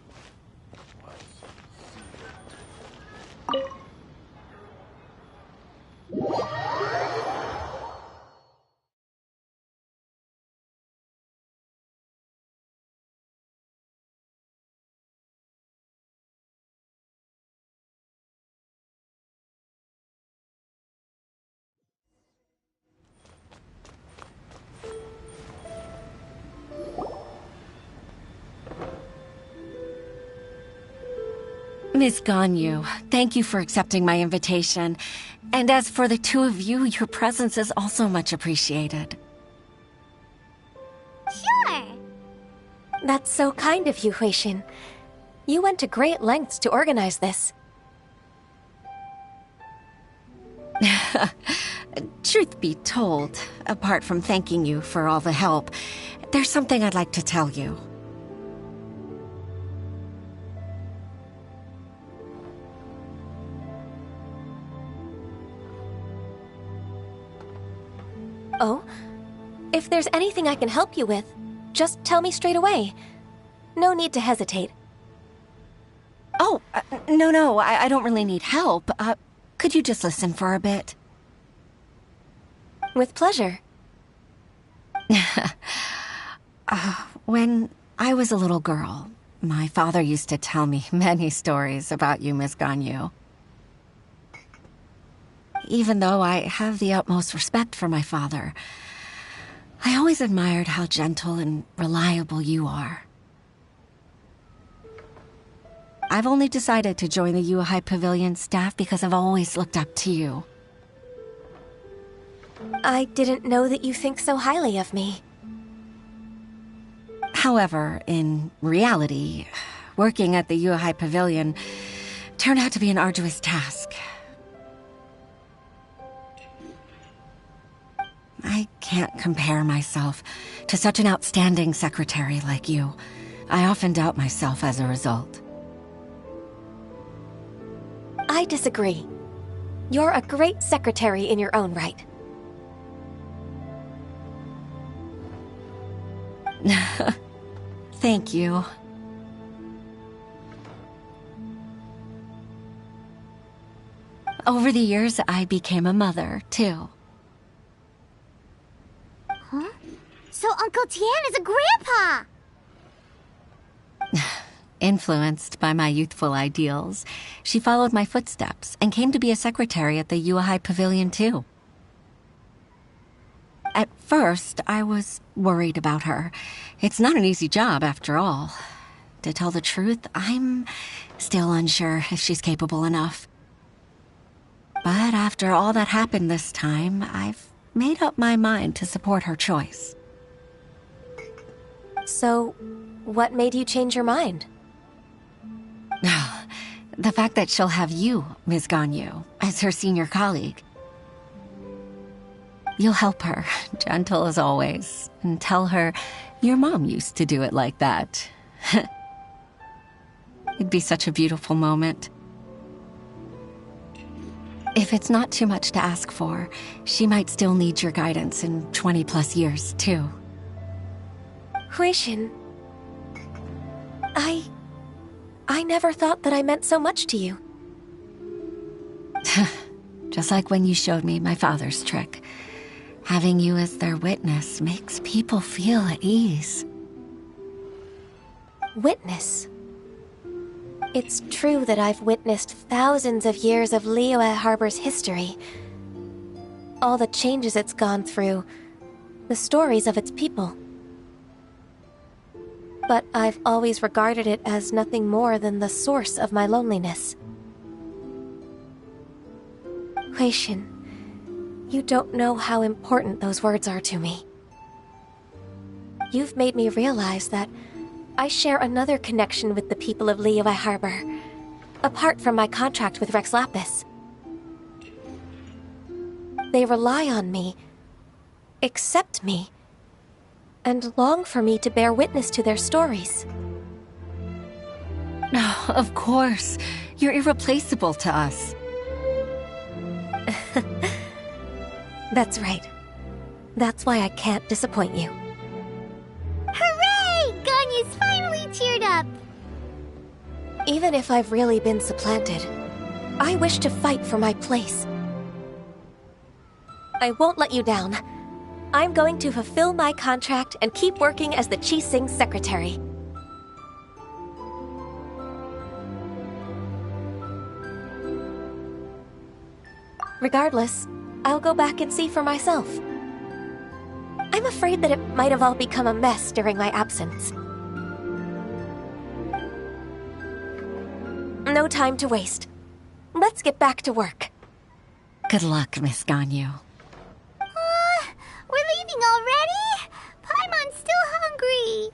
Miss Ganyu, thank you for accepting my invitation. And as for the two of you, your presence is also much appreciated. Sure. That's so kind of you, Huixin. You went to great lengths to organize this. Truth be told, apart from thanking you for all the help, there's something I'd like to tell you. Oh? If there's anything I can help you with, just tell me straight away. No need to hesitate. Oh, no, I don't really need help. Could you just listen for a bit? With pleasure. When I was a little girl, my father used to tell me many stories about you, Miss Ganyu. Even though I have the utmost respect for my father, I always admired how gentle and reliable you are. I've only decided to join the Yuehai Pavilion staff because I've always looked up to you. I didn't know that you think so highly of me. However, in reality, working at the Yuehai Pavilion turned out to be an arduous task. I can't compare myself to such an outstanding secretary like you. I often doubt myself as a result. I disagree. You're a great secretary in your own right. Thank you. Over the years, I became a mother, too. Huh? So Uncle Tian is a grandpa! Influenced by my youthful ideals, she followed my footsteps and came to be a secretary at the Yuehai Pavilion, too. At first, I was worried about her. It's not an easy job, after all. To tell the truth, I'm still unsure if she's capable enough. But after all that happened this time, I've made up my mind to support her choice. So, what made you change your mind? The fact that she'll have you, Ms. Ganyu, as her senior colleague. You'll help her, gentle as always, and tell her your mom used to do it like that. It'd be such a beautiful moment. If it's not too much to ask for, she might still need your guidance in 20+ years, too. Huixin, I never thought that I meant so much to you. Just like when you showed me my father's trick. Having you as their witness makes people feel at ease. Witness? It's true that I've witnessed thousands of years of Liyue Harbor's history. All the changes it's gone through, the stories of its people. But I've always regarded it as nothing more than the source of my loneliness. Huixin, you don't know how important those words are to me. You've made me realize that I share another connection with the people of Liyue Harbor, apart from my contract with Rex Lapis. They rely on me, accept me, and long for me to bear witness to their stories. Oh, of course. You're irreplaceable to us. That's right. That's why I can't disappoint you. Hooray! Ganyu's finally Even if I've really been supplanted, I wish to fight for my place. I won't let you down. I'm going to fulfill my contract and keep working as the Qixing secretary. Regardless, I'll go back and see for myself. I'm afraid that it might have all become a mess during my absence. No time to waste. Let's get back to work. Good luck, Miss Ganyu. We're leaving already? Paimon's still hungry.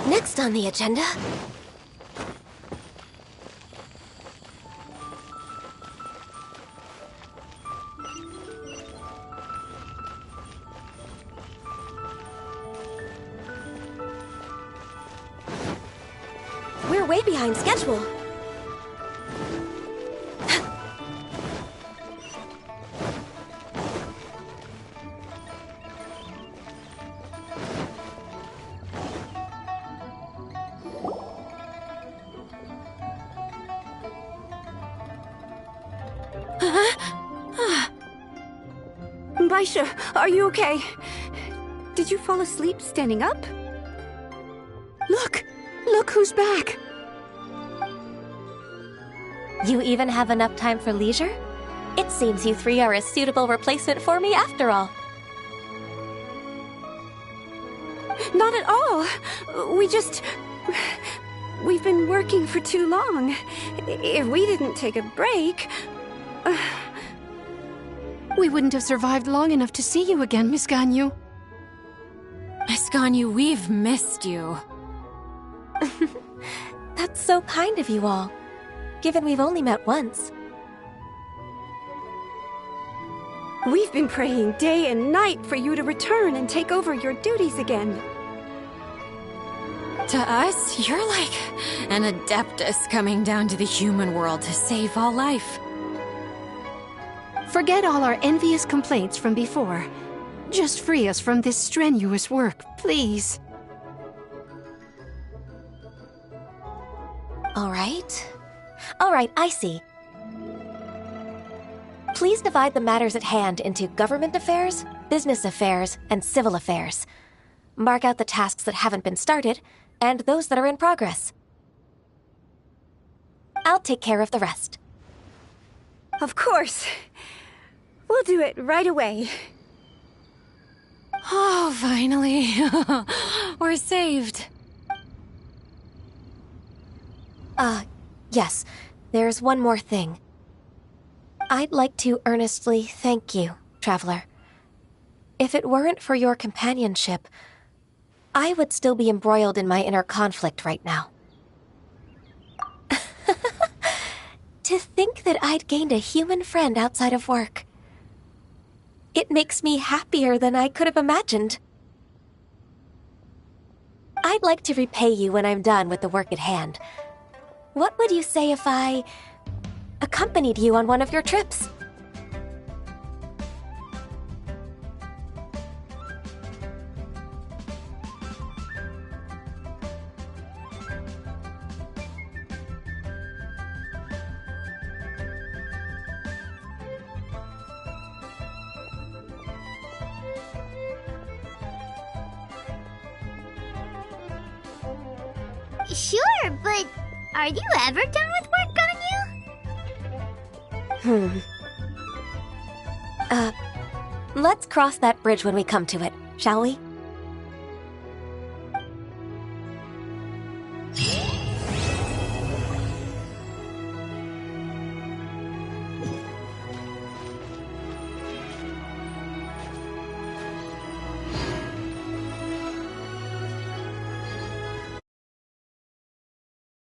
Next on the agenda... We're way behind schedule. Baisha, are you okay? Did you fall asleep standing up? Look! Look who's back! You even have enough time for leisure? It seems you three are a suitable replacement for me after all. Not at all! We've been working for too long. If we didn't take a break... We wouldn't have survived long enough to see you again, Miss Ganyu. Miss Ganyu, we've missed you. That's so kind of you all, given we've only met once. We've been praying day and night for you to return and take over your duties again. To us, you're like an adeptus coming down to the human world to save all life. Forget all our envious complaints from before. Just free us from this strenuous work, please. All right, I see. Please divide the matters at hand into government affairs, business affairs, and civil affairs. Mark out the tasks that haven't been started, and those that are in progress. I'll take care of the rest. Of course. We'll do it right away. Oh, finally. We're saved. Yes. There's one more thing. I'd like to earnestly thank you, Traveler. If it weren't for your companionship, I would still be embroiled in my inner conflict right now. To think that I'd gained a human friend outside of work. It makes me happier than I could have imagined. I'd like to repay you when I'm done with the work at hand. What would you say if I accompanied you on one of your trips? Sure, but are you ever done with work, Ganyu? Let's cross that bridge when we come to it, shall we?